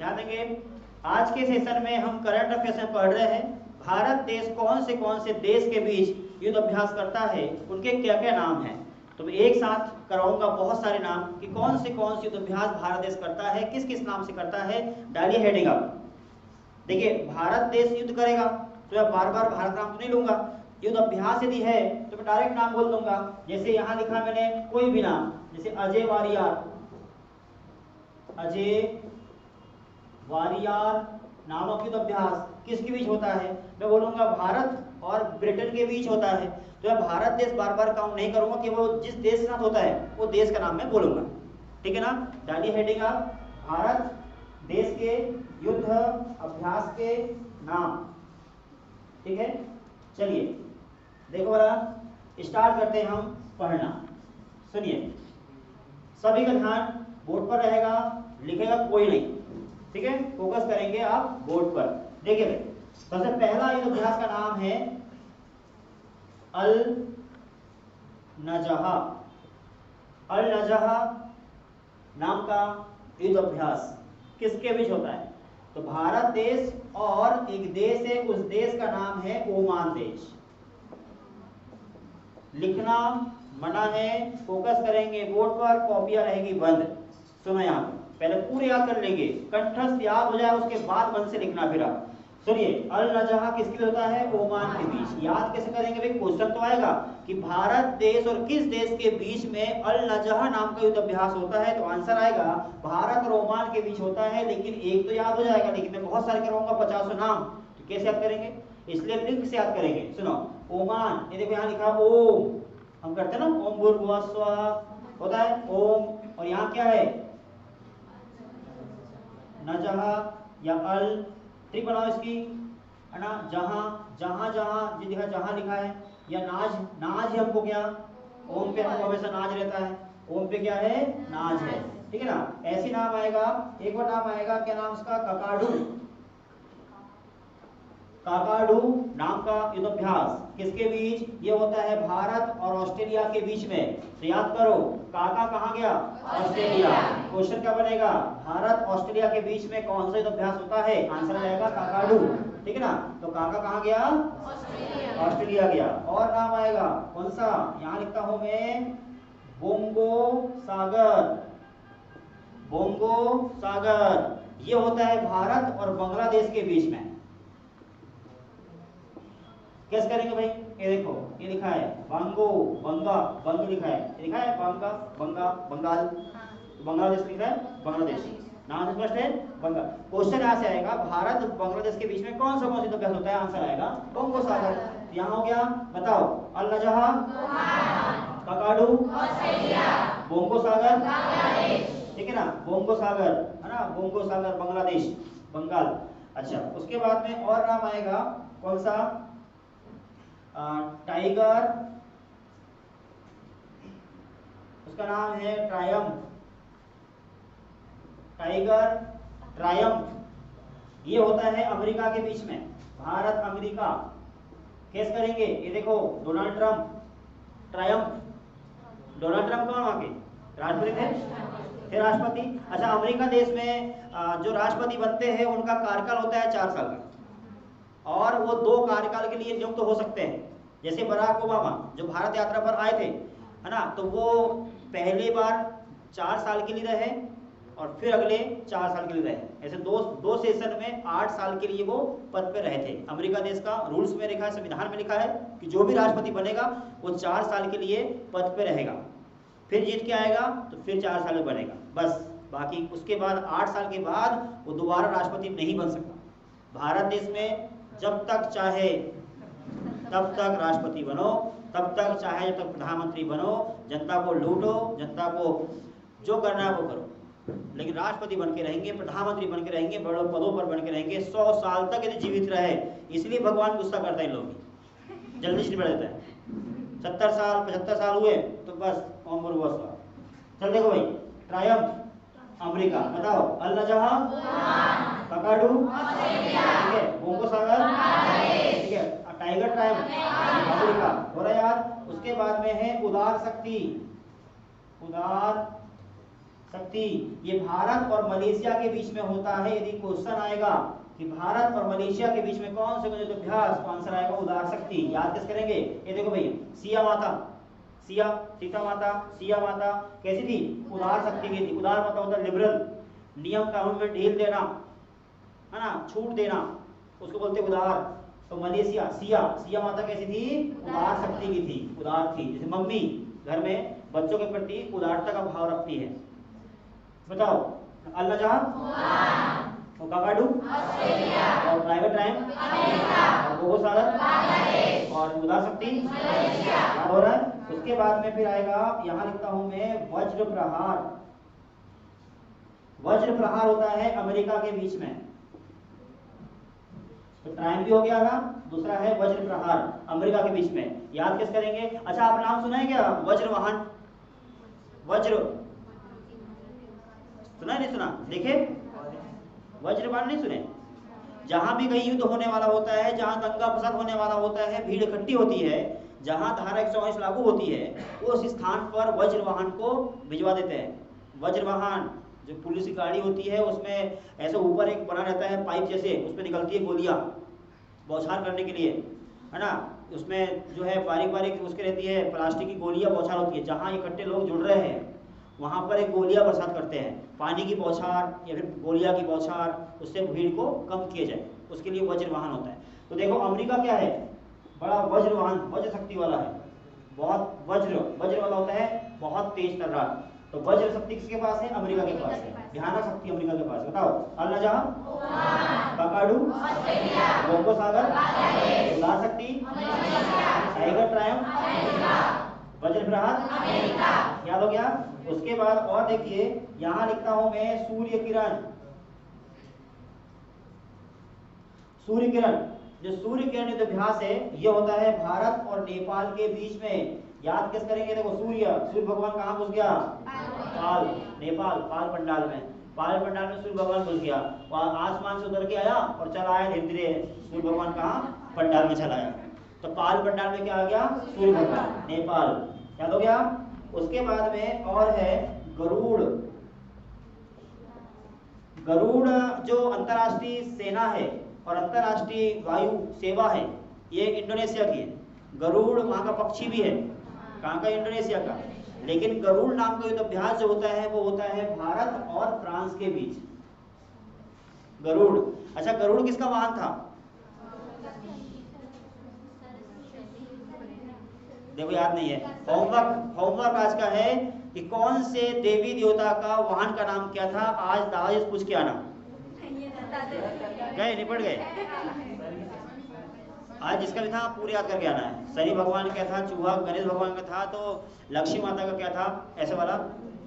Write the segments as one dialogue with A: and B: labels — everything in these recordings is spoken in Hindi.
A: ध्यान देंगे। आज के सेशन में हम करंट अफेयर्स में पढ़ रहे हैं भारत देश कौन से देश के बीच युद्ध अभ्यास करता है, उनके क्या क्या नाम हैं। तो मैं एक साथ कराऊंगा बहुत सारे नाम कि कौन से युद्ध अभ्यास भारत देश करता है, किस किस नाम से करता है। डालिए हेडिंग अप। देखिए भारत देश युद्ध करेगा तो मैं बार बार भारत नाम तो नहीं लूंगा। युद्ध अभ्यास यदि है तो मैं डायरेक्ट नाम बोल दूंगा। जैसे यहाँ लिखा मैंने कोई भी नाम, जैसे अजय वारियर, अजय वारियर नामक युद्ध अभ्यास किसके बीच होता है, मैं बोलूंगा भारत और ब्रिटेन के बीच होता है। तो मैं भारत देश बार बार काउंट नहीं करूंगा, केवल जिस देश के साथ होता है वो देश का नाम मैं बोलूंगा। ठीक है ना। डालिए हेडिंग आप, भारत देश के युद्ध अभ्यास के नाम। ठीक है, चलिए देखो बड़ा, स्टार्ट करते हैं हम पढ़ना। सुनिए, सभी का ध्यान बोर्ड पर रहेगा, लिखेगा कोई नहीं। ठीक है, फोकस करेंगे आप बोर्ड पर। देखिए भाई, सबसे पहला युद्ध अभ्यास का नाम है अल नजहा। अल नजहा नाम का युद्ध अभ्यास किसके बीच होता है, तो भारत देश और एक देश है, उस देश का नाम है ओमान देश। लिखना मना है, फोकस करेंगे बोर्ड पर, कॉपियां रहेगी बंद। सुनो यहाँ पहले पूरे याद कर लेंगे, कंठस्थ याद हो जाए उसके बाद मन से लिखना। फिर आप सुनिए, अल नजहा किसके लिए होता है, ओमान के बीच। याद कैसे करेंगे भाई, क्वेश्चन तो आएगा कि भारत देश और किस देश के बीच में अल नजहा नाम का युद्ध अभ्यास होता है, तो आंसर आएगा भारत और ओमान के बीच होता है। लेकिन एक तो याद हो जाएगा, लेकिन मैं बहुत सारे कराऊंगा, 50 नाम, तो कैसे याद करेंगे, इसलिए लिंक से याद करेंगे। सुनो, ओमान, ये देखो यहाँ लिखा ओम, हम करते हैं ना ओम भूर्भुवः स्वः होता है ओम, और यहाँ क्या है नजहा या अल। ठीक बनाओ इसकी, है ना। जहां जहां जहां जी लिखा, जहां लिखा है, या नाज, नाज है हमको क्या, ओम पे हमको हमेशा नाज रहता है, ओम पे क्या है, नाज है। ठीक है ना, ऐसी नाम आएगा। एक और नाम आएगा, क्या नाम उसका, काकाडू। काकाडू नाम का युद्ध अभ्यास किसके बीच, ये होता है भारत और ऑस्ट्रेलिया के बीच में। तो याद करो, काका कहाँ गया, ऑस्ट्रेलिया। क्वेश्चन क्या बनेगा, भारत ऑस्ट्रेलिया के बीच में कौन सा युद्ध अभ्यास होता है, आंसर आएगा काकाडू। ठीक है ना, तो काका कहाँ गया, ऑस्ट्रेलिया गया। और नाम आएगा कौन सा, यहाँ लिखता हूं मैं, बोंगो सागर। बोंगो सागर ये होता है भारत और बांग्लादेश के बीच में। कैसे करेंगे भाई, ये देखो, ये लिखा है बांगो, बंगा, बंग लिखा है, लिखा है बांगा, बंगा, बंगाल, बांग्लादेश लिखा है बांग्लादेश, नाम स्पष्ट है बंगा। क्वेश्चन यहाँ से आएगा, भारत और बांग्लादेश के बीच में कौन सा युद्ध अभ्यास होता है, आंसर आएगा बोंगो सागर। यहाँ हो गया, बताओ, अल नजहा काकाडू बोंगो सागर, ठीक है ना, बोंगो सागर, है ना, बोंगो सागर बांग्लादेश, बंगाल। अच्छा, उसके बाद में और नाम आएगा कौन सा, टाइगर, उसका नाम है ट्रायम्फ। टाइगर ट्रायम्फ ये होता है अमेरिका के बीच में, भारत अमेरिका। केस करेंगे, ये देखो Donald Trump, Triumph. Donald Trump कौन वहां के राष्ट्रपति थे, राष्ट्रपति। अच्छा, अमेरिका देश में जो राष्ट्रपति बनते हैं उनका कार्यकाल होता है 4 साल का, और वो 2 कार्यकाल के लिए नियुक्त हो सकते हैं। जैसे बराक ओबामा जो भारत यात्रा पर आए थे, है ना, तो वो पहली बार 4 साल के लिए रहे और फिर अगले 4 साल के लिए रहे। ऐसे दो सेशन में 8 साल के लिए वो पद पे रहे थे। अमेरिका देश का रूल्स में लिखा है, संविधान में लिखा है कि जो भी राष्ट्रपति बनेगा वो 4 साल के लिए पद पे रहेगा, फिर जीत के आएगा तो फिर 4 साल में बनेगा, बस। बाकी उसके बाद 8 साल के बाद वो दोबारा राष्ट्रपति नहीं बन सकता। भारत देश में जब तक चाहे तब तक राष्ट्रपति बनो, तब तक चाहे जब तक प्रधानमंत्री बनो, जनता को लूटो, जनता को जो करना है वो करो, लेकिन राष्ट्रपति बन के रहेंगे, प्रधानमंत्री बन के रहेंगे, बड़े पदों पर बन के रहेंगे 100 साल तक यदि जीवित रहे। इसलिए भगवान गुस्सा करता है इन लोगों की, जल्दी से बढ़ जाता है। 70 साल 75 साल हुए तो बस ओम भूर्भुवः स्वः। चल देखो भाई, ट्रायम्फ अमेरिका, बताओ, अल नजहा काकाडू, ठीक है, बोंगो सागर, ठीक है, टाइगर ट्रायम्फ अमेरिका, हो रहा है याद। उसके बाद में है उदार शक्ति, उदार शक्ति। ये भारत और मलेशिया के बीच में होता है। यदि क्वेश्चन आएगा कि भारत और मलेशिया के बीच में कौन से युद्धाभ्यास, तो आंसर आएगा उदार शक्ति। याद किस करेंगे? ये देखो भैया, सिया माता, सिया, सीता माता, सिया माता कैसी थी? उदार शक्ति की थी। उदार मतलब होता है लिबरल, नियम कानून में ढील देना, है ना, छूट देना, उसको बोलते उदार। तो मलेशिया, सिया, सिया माता कैसी थी? उदार शक्ति की थी, उदार थी। जैसे मम्मी घर में बच्चों के प्रति उदारता का भाव रखती है। बताओ, अल्लाह जहां और काकाडू और प्राइवेट टाइम और गोगो सागर और उदार शक्ति याद हो रहा है। उसके बाद में फिर आएगा, यहां लिखता हूं मैं, वज्र प्रहार। वज्र प्रहार होता है अमेरिका के बीच में। तो टाइम भी हो गया था, दूसरा है वज्र प्रहार अमेरिका के बीच में। याद किस करेंगे? अच्छा, आप नाम सुना है क्या? वज्र वाहन, वज्र सुना है? नहीं सुना? देखे, वज्रवाहन नहीं सुने? जहां भी कहीं युद्ध होने वाला होता है, जहां दंगा फसाद होने वाला होता है, भीड़ इकट्ठी होती है, जहां धारा 124 लागू होती है, उस स्थान पर वज्रवाहन को भिजवा देते हैं। वज्रवाहन जो पुलिस की गाड़ी होती है, उसमें ऐसे ऊपर एक बना रहता है पाइप जैसे, उसमें निकलती है गोलियां बौछार करने के लिए, है ना। उसमें जो है बारीक बारीक उसके रहती है, प्लास्टिक की गोलियां बौछार होती है। जहां इकट्ठे लोग जुड़ रहे हैं वहां पर एक गोलियां बरसात करते हैं, पानी की बौछार या फिर गोलियां की बौछार, उससे भीड़ को कम किया जाए, उसके लिए वज्रवाहन होता है। तो देखो अमेरिका क्या है? बड़ा वज्रवाहन, वज्र शक्ति वाला है, बहुत वज्र, वज्र वाला होता है बहुत तेज तर्रार। तो वज्र शक्ति किसके पास है? अमेरिका के पास है। भयानक शक्ति अमेरिका के पास है। बताओ, अल नजह, काकाडू, गोगो सागर, उदार शक्ति, टाइगर ट्रायम्फ, वज्र प्रहार, याद हो गया। उसके बाद और देखिए, यहां लिखता हूं मैं सूर्य किरण। सूर्य किरण, जो सूर्य किरण युद्धाभ्यास है, ये होता है भारत और नेपाल के बीच में। याद किस करेंगे? देखो, सूर्य, सूर्य भगवान कहाँ घुस गया? पाल, नेपाल, पाल पंडाल में। पाल पंडाल में सूर्य भगवान घुस गया, और आसमान से उतर के आया और चला आया धीरे धीरे। सूर्य भगवान कहाँ? पंडाल में चला आया। तो पाल पंडाल में क्या आ गया? सूर्य भगवान, नेपाल। याद हो गया। उसके बाद में और है गरुड़। गरुड़ जो अंतर्राष्ट्रीय सेना है और अंतर्राष्ट्रीय वायु सेवा है, ये इंडोनेशिया की है। गरुड़ वहां का पक्षी भी है। कहाँ का? इंडोनेशिया का। लेकिन गरुड़ नाम का युद्धाभ्यास जो होता है, वो होता है भारत और फ्रांस के बीच। गरुड़, अच्छा, गरुड़ किसका वाहन था? देखो, याद नहीं है। होमवर्क, होमवर्क आज का है कि कौन से देवी देवता का वाहन का नाम क्या था। आज दादा पूछ के आना। गए? निपट गए? आज जिसका भी था पूरे याद करके आना है। शनि भगवान का था, चूहा गणेश भगवान का था, तो लक्ष्मी माता का क्या था, ऐसे वाला।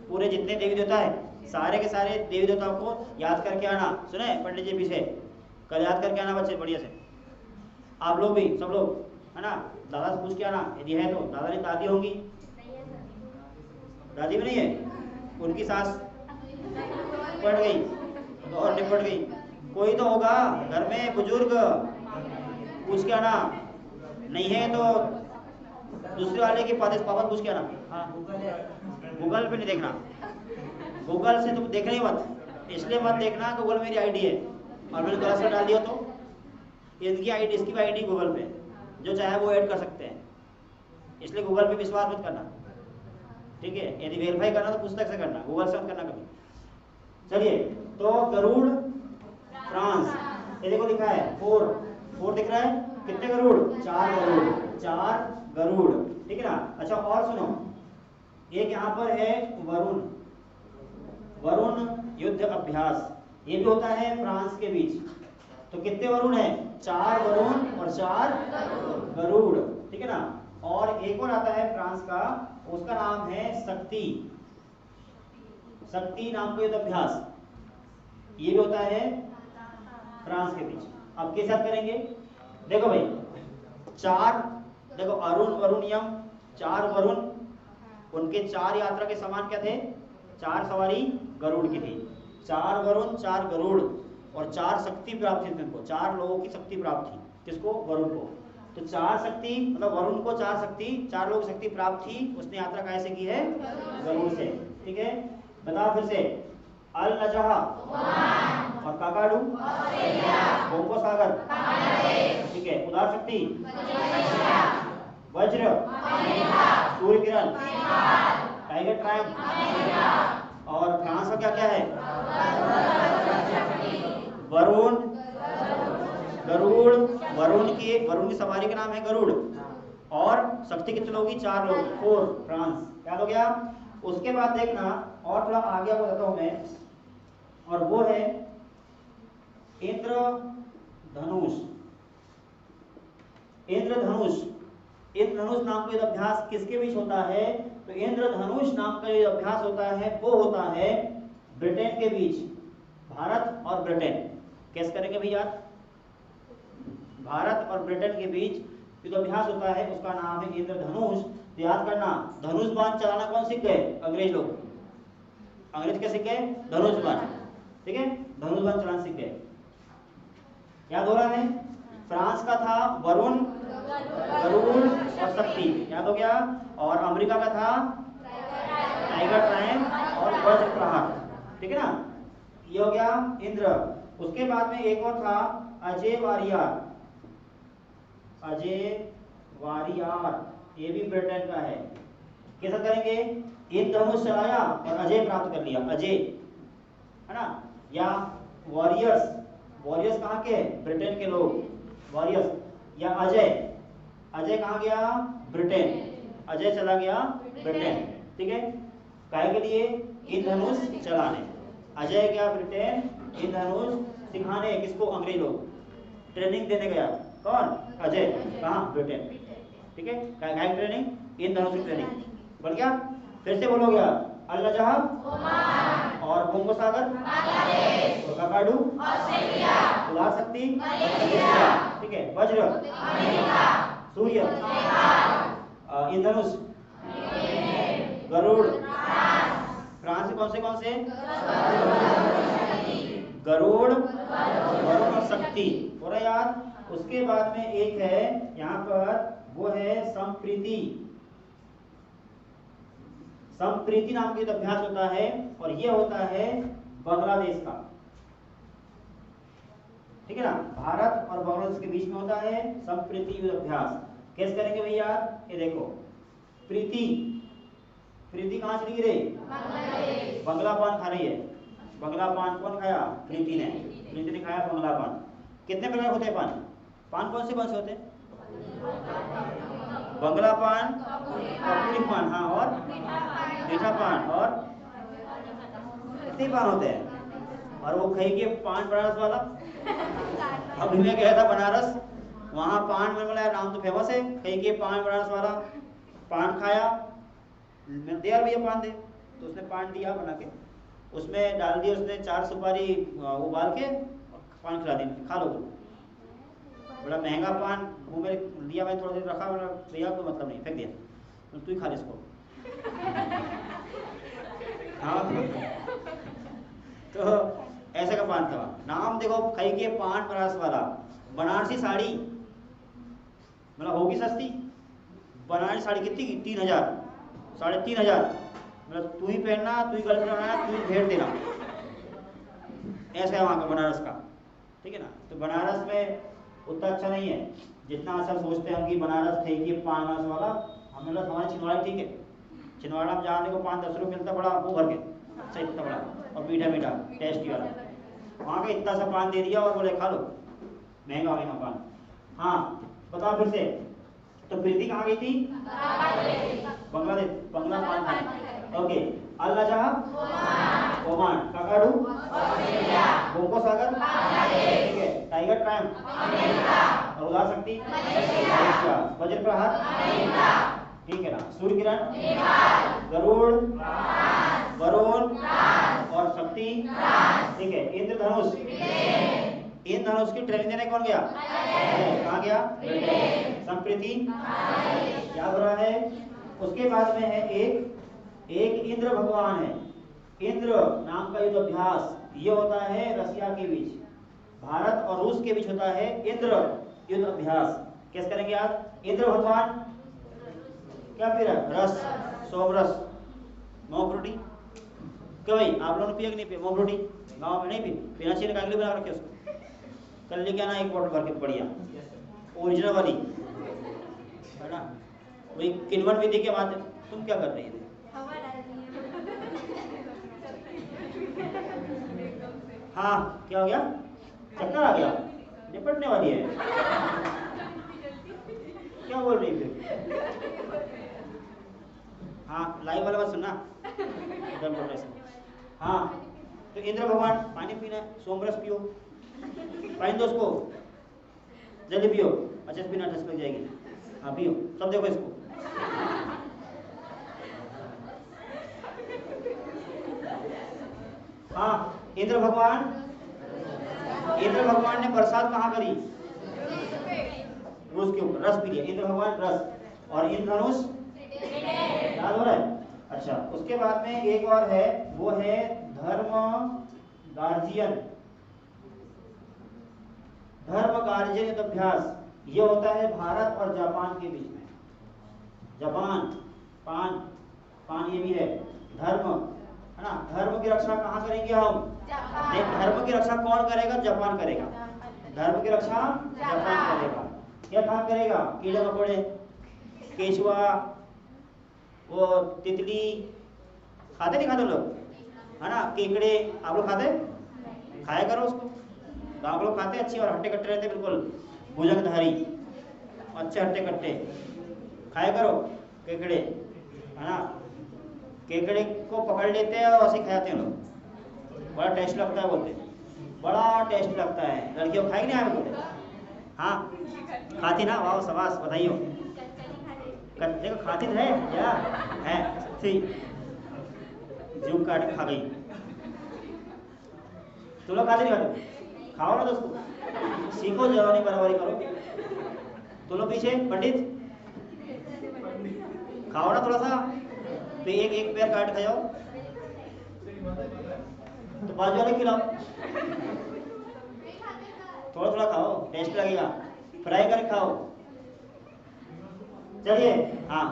A: पूरे जितने देवी देवता है, सारे के सारे देवी देवताओं को याद करके आना। सुने पंडित जी पीछे, कल याद करके आना बच्चे, बढ़िया से। आप लोग भी, सब लोग, है ना। दादा से पूछ के आना, यदि है तो। दादा ने दादी होंगी? दादी भी नहीं है, उनकी सास पड़ गई और निपट गई। कोई तो होगा घर में बुजुर्ग, पूछ के आना। नहीं है तो दूसरे वाले के पापा पूछ के आना। हाँ, गूगल पे नहीं देखना, गूगल से तुम देखना ही मत। इसलिए मत देखना, गूगल मेरी आईडी है और मैंने गलत से डाल दिया तो इनकी आईडी, इसकी भी आईडी गूगल पे, जो चाहे वो ऐड कर सकते हैं। इसलिए गूगल पे विश्वास मत करना, ठीक है। यदि वेरीफाई करना तो पुस्तक से करना, गूगल से मत करना कभी। चलिए, तो गरुड़ फ्रांस, ये देखो लिखा है 4 दिख रहा है। कितने गरुड़? 4 गरुड़, 4 गरुड़, ठीक है ना। अच्छा, और सुनो, एक यहाँ पर है वरुण, वरुण युद्ध अभ्यास, ये भी होता है फ्रांस के बीच। तो कितने वरुण है? 4 वरुण और 4 गरुड़, ठीक है ना। और एक और आता है फ्रांस का, उसका नाम है शक्ति। शक्ति नाम का युद्ध अभ्यास, ये भी होता है फ्रांस के बीच। अब किस साथ करेंगे? देखो भाई, 4, देखो अरुण, वरुण, यम, 4 वरुण, उनके 4 यात्रा के सामान क्या थे? 4 सवारी गरुड़ की थी। 4 वरुण, 4 गरुड़, और 4 शक्ति प्राप्त थी उनको। 4 लोगों की शक्ति प्राप्त थी। किसको? वरुण को। तो 4 शक्ति, मतलब वरुण को 4 शक्ति, 4 लोगों की शक्ति प्राप्त थी। उसने यात्रा कैसे की है? गरुड़ से, ठीक है। बताओ फिर से। अल नजह और काकाडू बोंगो सागर, ठीक है। उदार शक्ति वज्र, सूर्य किरण, टाइगर ट्रायम्फ, और फ्रांस का क्या क्या है? वरुण, गरुड़, वरुण की सवारी का नाम है गरुड़, और शक्ति कितने लोग? 4 लोग, 4, फ्रांस। याद हो गया? उसके बाद देखना और थोड़ा आगे आपको बताता हूं मैं, और वो है इंद्रधनुष। इंद्रधनुष, इंद्रधनुष नाम का अभ्यास किसके बीच होता है? तो इंद्रधनुष नाम का जो अभ्यास होता है वो होता है ब्रिटेन के बीच, भारत और ब्रिटेन। कैसे करेंगे भैया? भारत और ब्रिटेन के बीच जो अभ्यास होता है उसका नाम है इंद्रधनुष। तो याद करना, धनुष बाण चलाना कौन सीख गए? अंग्रेज लोग। अंग्रेज क्या सीख गए? धनुष बाण, ठीक है, धनुष बाण चलाना सीख गए। याद हो रहा है? फ्रांस का था वरुण, गरुड़ और शक्ति, याद हो गया। और अमेरिका का था टाइगर ट्रायम्फ और वज्र प्रहार, ठीक है ना। ये हो गया इंद्र। उसके बाद में एक और था अजय वारियर। अजय वारियर, ये भी ब्रिटेन का है। कैसा करेंगे? इंद्रधनुष चलाया और अजय प्राप्त कर लिया, अजय, है ना। या वॉरियर्स, वॉरियर्स कहाँ के? ब्रिटेन के लोग, वॉरियर्स। या अजय, अजय कहाँ गया? ब्रिटेन, अजय चला गया ब्रिटेन, ठीक है। काय के लिए? इंद्रधनुष चलाने। अजय गया ब्रिटेन इंद्रधनुष सिखाने, किसको? अंग्रेज लोग। ट्रेनिंग देने गया कौन? अजय, कहाँ? ब्रिटेन, ठीक है। काय ट्रेनिंग? इंद्रधनुष की ट्रेनिंग। बढ़ गया? फिर से बोलोगे आप। अल नजह और बोंगो सागर, और काकाडू, उदार शक्ति, ठीक है। वज्र, सूर्य, इंद्रधनुष, गरुड़, फ्रांस से कौन से? गरुड़, वरुण और शक्ति, हो रहा याद। उसके बाद में एक है यहाँ पर, वो है संप्रीति। संप्रीति नाम का अभ्यास होता है, और ये होता है बांग्लादेश का, ठीक है ना। भारत और बांग्लादेश के बीच में होता है संप्रीति युद्ध अभ्यास। कैसे करेंगे भैया? ये देखो, प्रीति, प्रीति कहाँ चली रे? बंगला पान खा रही है। बंगला पान कौन खाया? प्रीति ने। प्रीति ने खाया बंगला पान। कितने प्रकार होते हैं पान? पान कौन से होते हैं? बंगला पान, कपूरी पान, हाँ, और मीठा पान, और कितने पान होते हैं? और वो खाई के पान बनारस वाला। अभी मैं गया था बनारस, वहाँ पान मिला, नाम तो फेमस है, खाई के पान बनारस वाला। पान खाया, मैं दे यार भैया पान दे, तो उसने पान दिया बना के, उसमें डाल दिया उसने 4 सुपारी उबाल के, पान खिला दी, खा लो। बड़ा महंगा पान मुँह में दिया, मैं थोड़ा देर रखा, भैया कोई मतलब नहीं, फेंक दिया, तो तू ही खा ले इसको। हाँ, तो ऐसे का पान था। नाम देखो, खाई के पान बनारस वाला। बनारसी साड़ी मतलब होगी सस्ती। बनारसी साड़ी कितनी की? 3000, 3500। मतलब तू ही पहनना, तू ही गर्लफ्रेंड बनाना, तू ही भेज देना, ऐसा है वहाँ का बनारस का, ठीक है ना। तो बनारस में उतना अच्छा नहीं है जितना असल सोचते हैं हम कि बनारस ठीक है पान बनारस वाला। हमें लगा हमारे छिंदवाड़ा ठीक है, छिंदवाड़ा में जाने को 5-10 रुपये मिलता, बड़ा वो भर के, अच्छा इतना बड़ा और मीठा मीठा टेस्टी वाला। वहाँ का इतना सा पान दे दिया और बोले खा लो, महंगा महंगा पान। हाँ बताओ फिर से। तो प्रीति कहाँ गई थी? बांग्लादेश, बंगला पान खाने। ओके। अल नजह ओमान, काकाडू बोंगो सागर, ठीक है। टाइगर ट्रायम्फ और उदार शक्ति, वज्र प्रहार, ठीक है ना। सूर्य किरण, गरुड़, वरुण और शक्ति, ठीक है। इंद्रधनुष, इंद्रधनुष की ट्रेनिंग देने कौन गया? कहाँ गया? संप्रीति, याद हो रहा है। उसके बाद में है एक इंद्र भगवान है। इंद्र नाम का युद्ध अभ्यास, ये होता है रसिया के बीच, भारत और रूस के बीच होता है इंद्र युद्ध अभ्यास। कैसे करेंगे आप? इंद्र भगवान क्या फिर है? रस, सोमरस, 9 फ्रूटी, क्यों भाई आप लोगों ने पिया कि नहीं पिया मोम रोटी? गाँव में नहीं पी, पीना चाहिए, कागली बना रखे उसको। कल लेके आना एक बॉटल भर के बढ़िया ओरिजिनल वाली, है ना? वही किण्वन विधि के माध्यम। तुम क्या कर रही थे? हाँ क्या हो गया? चक्कर आ गया? निपटने वाली है? क्या बोल रही फिर? हाँ लाइव वाला बात सुनना, इधर बोल रहे। हाँ तो इंद्र भगवान पानी पीना, सोमरस पियो, पानी दो उसको, जल्दी पियो, अच्छे से पीना, ठस लग जाएगी। हाँ पियो, सब देखो इसको। हाँ इंद्र भगवान ने बरसात कहाँ करी? उसके ऊपर रस पी लिया इंद्र भगवान, रस, और इंद्रधनुष याद हो रहा है? अच्छा उसके बाद में एक और है, वो है धर्म गार्जियन। धर्म गार्जियन युद्ध अभ्यास, ये होता है भारत और जापान के बीच में। जापान पान, पान ये भी है धर्म, है ना? धर्म की रक्षा कहाँ करेंगे हम? नहीं, धर्म की रक्षा कौन करेगा? जापान करेगा। धर्म की रक्षा जापान करेगा। क्या काम करेगा? कीड़े मकोड़े, केचुआ, वो तितली, खाते नहीं खाते लोग, है ना? केकड़े आप लोग खाते? खाया करो उसको, गाँव लोग खाते, अच्छी और हट्टे कट्टे रहते, बिल्कुल भुजंगधारी, अच्छे हट्टे कट्टे खाया करो। केकड़े, है ना? केकड़े को पकड़ लेते हैं और ऐसे खाते हैं लोग, बड़ा टेस्ट लगता है बोलते, बड़ा टेस्ट लगता है। लड़कियों खाएगी नहीं आपको? हाँ खाती ना, वाह शाबाश, बताइयो। देखो खाती तो है क्या? है ठीक, जीव काट के खा गई। तुम लोग खाते नहीं खाते? खाओ ना दोस्तों, सीखो, जवानी बराबरी करो। तुम लोग पीछे पंडित खाओ ना थोड़ा सा, तो एक पैर काट खा जाओ, तो बाजू वाले खिलाओ, थोड़ा थोड़ा खाओ, टेस्ट लगेगा, फ्राई करके खाओ। चलिए हाँ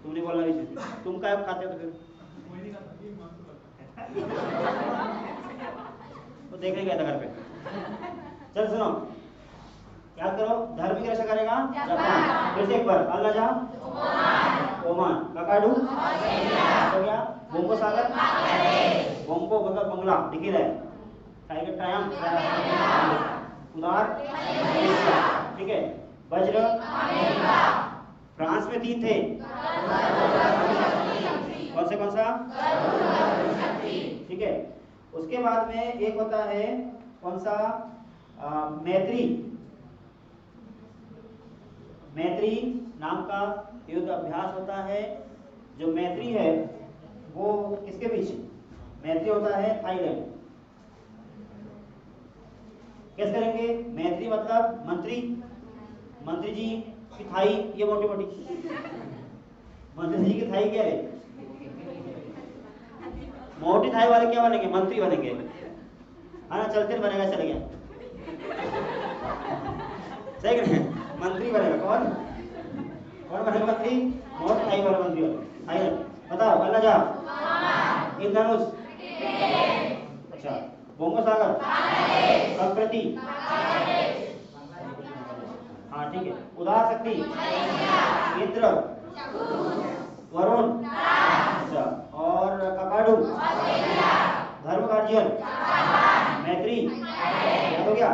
A: तुमने बोला भी, तुम क्या खाते हो तो फिर? तो देखने गया था घर पे। चल सुनो, याद करो, धर्म की रक्षा करेगा जापान। फिर से एक बार, अल्लाह जा ओमान, काकाडू हो गया, बोम्बो सागर, बोम्बो मतलब बंगला, दिख ही रहा है, टाइगर ट्रायम, उदार, ठीक है, वज्र, फ्रांस में 3 थे, कौन सा? ठीक है। उसके बाद में एक होता है कौन सा? मैत्री नाम का युद्ध अभ्यास होता है। जो मैत्री है वो किसके बीच? मैत्री होता है थाईलैंड। कैसे करेंगे? मैत्री मतलब मंत्री जी की थाई, ये मोटी मंत्री जी की थाई क्या है? मोटी थाई वाले क्या बनेंगे? मंत्री बनेंगे, है ना? चलते बनेगा, चले गया, सही है, मंत्री बनेगा। कौन बनेगा मंत्री? मोटी थाई वाला मंत्री बनेगा। बताओ, अल्लाह जा इंद्रधनुष, अच्छा, बोंगो सागर, प्रकृति, हाँ ठीक है, उदार शक्ति, इंद्र, वरुण, अच्छा, और ककाडू, धर्म गार्जियन, मैत्री, याद हो गया।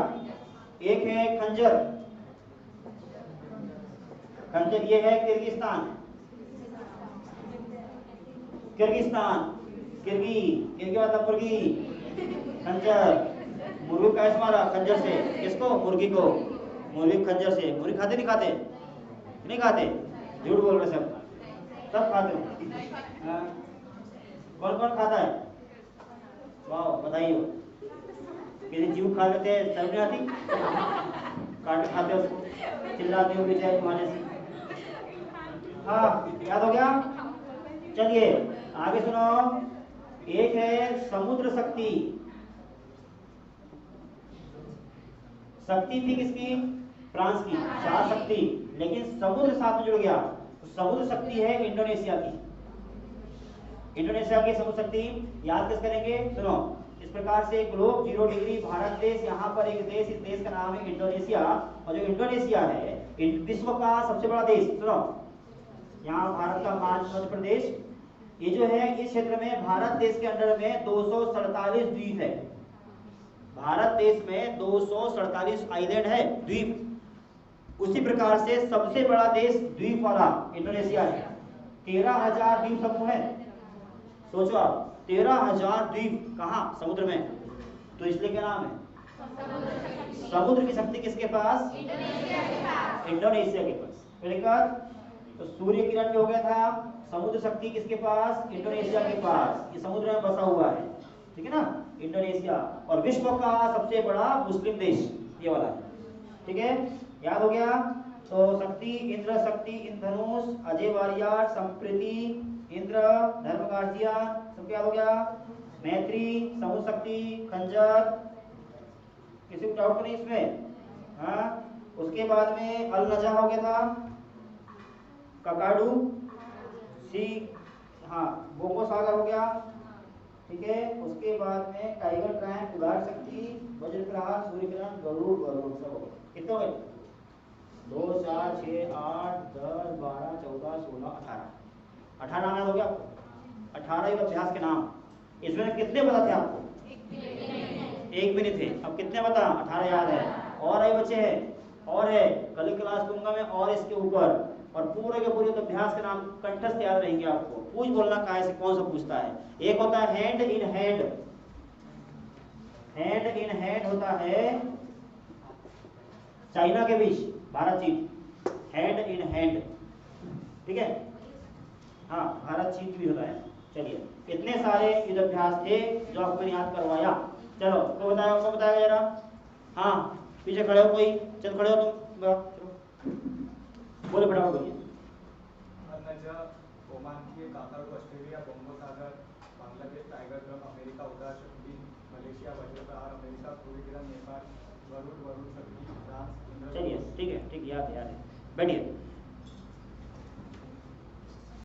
A: एक है खंजर, ये है किर्गिस्तान, किर्गी मतलब मुर्गी, खंजर, मुर्गी का मारा खंजर से, किसको? मुर्गी को, मुर्गी खंजर से। मुर्गी खाते नहीं खाते? झूठ बोल रहे सब खाते हो। कौन खाता है? वाह बताइए, किसी जीव खा लेते हैं, शर्म नहीं आती? काट खाते हो उसको, चिल्लाते हो बेचारे माने से। हाँ याद हो गया। चलिए आगे सुनो। एक है समुद्र शक्ति। शक्ति थी किसकी? फ्रांस की, चार शक्ति, लेकिन समुद्र साथ में जुड़ गया। तो समुद्र शक्ति है इंडोनेशिया की। इंडोनेशिया की समुद्र शक्ति याद किस करेंगे, सुनो। इस प्रकार से ग्लोब 0 डिग्री, भारत देश, यहाँ पर एक देश, इस देश का नाम है इंडोनेशिया। और जो इंडोनेशिया है विश्व का सबसे बड़ा देश, सुनो। यहाँ भारत का मध्य प्रदेश, ये जो है इस क्षेत्र में भारत देश के अंडर में 247 द्वीप है। भारत देश में 247 आइलैंड है, द्वीप। उसी प्रकार से सबसे बड़ा देश द्वीप वाला इंडोनेशिया है। 13,000 द्वीप समूह है। सोचो आप, 13,000 द्वीप कहाँ, समुद्र में। तो इसलिए क्या नाम है, समुद्र की शक्ति किसके पास, इंडोनेशिया के पास। तो सूर्य किरण जो हो गया था, समुद्र शक्ति किसके पास, इंडोनेशिया के पास। ये समुद्र में बसा हुआ है, ठीक है ना, इंडोनेशिया। और विश्व का सबसे बड़ा मुस्लिम देश ये वाला है, ठीक है, याद हो गया। तो शक्ति, इंद्र शक्ति, इंद्रधनुष, अजय वारियर, संप्रीति, इंद्र, धर्म गार्जियन, सब याद हो गया। मैत्री, समुद्र शक्ति, खंजर, किसी को डाउट तो नहीं इसमें, हाँ। उसके बाद में अल नजा हो गया था, ककाडू, सी, हाँ, बोको सागर हो गया, ठीक है। उसके बाद में टाइगर ट्रैंक, उदार शक्ति, वज्र प्रहार, सूर्य किरण, गरुड़, गरुड़ सब हो गए। कितने हो गए, 2, 4, 6, 8, 10, 12, 14, 16, 18 नाम याद हो गया आपको। 18 युद्ध अभ्यास के नाम। इसमें कितने पता थे आपको, एक भी नहीं थे। अब कितने पता, 18 याद है। और ये बचे हैं, और है कल की क्लास दूंगा मैं, और इसके ऊपर, और पूरे के पूरे अभ्यास के नाम कंठस्थ याद रहेंगे आपको। पूछ बोलना कहाँ से कौन सा पूछता है। एक होता है hand in hand, hand in hand होता है चाइना के बीच, भारत चीन, हैंड इन हैंड, ठीक है, हाँ, भारत चीन भी होता है। चलिए, इतने सारे युद्ध अभ्यास थे जो आपको याद करवाया। चलो, को बताया जरा, हाँ, पीछे खड़े हो कोई, चल खड़े हो तुम, चलो बोले, फटाफट बोलिए।
B: ओमान की काकाडू, ऑस्ट्रेलिया बंगो सागर, बांग्लादेश टाइगर ड्रम, अमेरिका उदार शक्ति, मलेशिया वज्र प्रहार, अमेरिका सूर्य किरण, नेपाल गरुड़, वरुण शक्ति, फ्रांस।
A: चलिए, ठीक है, ठीक, याद है, बैठिए।